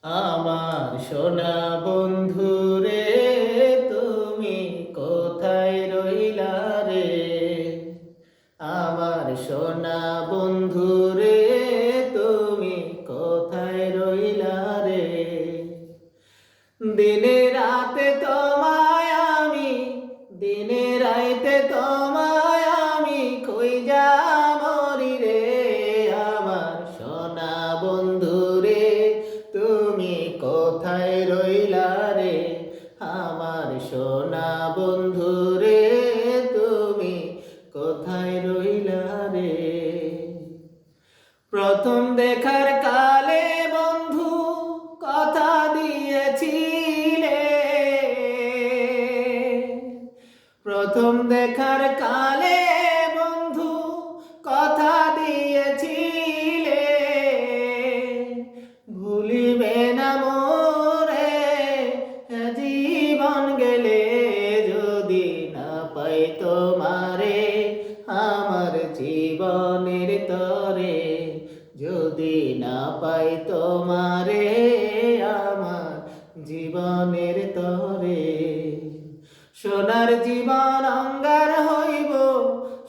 আমার সোনা বন্ধু রে, তুমি কোথায় রইলা রে? আমার সোনা বন্ধু রে, তুমি কোথায় রইলা রে? দিনে রাতে তোমায় আমি, দিনে রাইতে তোমায় আমি খুঁইজা মরি রে। আমার সোনা বন্ধু রে, তুমি কোথায় রইলা রে? আমার সোনা বন্ধু রে, তুমি কোথায় রইলা রে? প্রথম দেখার কালে বন্ধু কথা দিয়েছিলে, প্রথম দেখার কালে বন্ধু কথা দিয়েছিলে, ভুলিবে না মোরে জীবন গেলে, যদি না পাই তোমারে আমার জীবনের তরে, যদি না পাই তোমারে আমার জীবনের তরে। সোনার জীবন অঙ্গার হইব,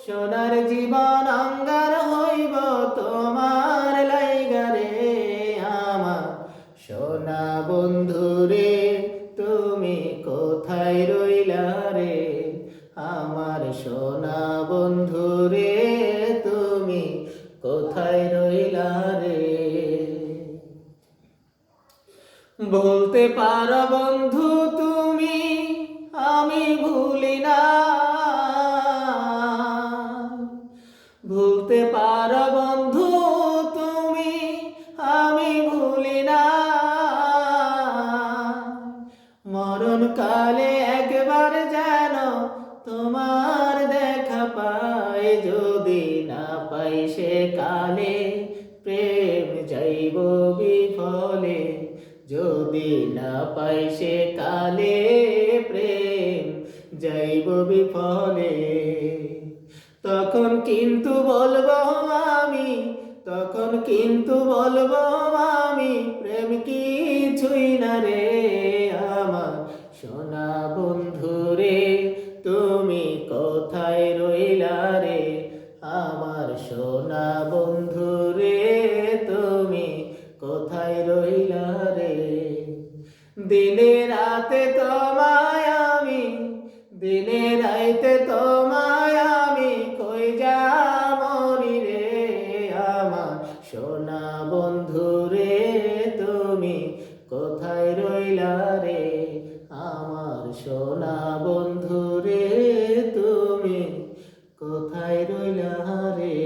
সোনার জীবন অঙ্গার হইব তোমার লাইগারে। আমার সোনা বন্ধু রে, তুমি কোথায় রইলা রে? আমার সোনা বন্ধু রে, তুমি কোথায় রইলা রে? বলতে পারো বন্ধু তুমি, আমি ভুলি না। ভুলতে পারো বন্ধু তুমি, আমি ভুলি না। মরণ কালে একবার যেন তোমার দেখা পাই, যদি না পাই সে কালে প্রেম যাইব বিফলে, যদি না পাই সে কালে প্রেম যাইব বিফলে। তখন কিন্তু বলবো আমি, তখন কিন্তু বলবো আমি, প্রেম কিছুই না রে। আমার সোনা বন্ধু রে, তুমি কোথায় রইলা রে? আমার সোনা বন্ধু রে, তুমি কোথায় রইলা রে? দিনে রাতে তোমায় আমি, দিনে রাইতে তোমায় আমি খুঁইজা মরি রে। আমার সোনা বন্ধু রে, তুমি কোথায় রইলা রে? আমার সোনা বন্ধু রে, তুমি কোথায় রইলা রে?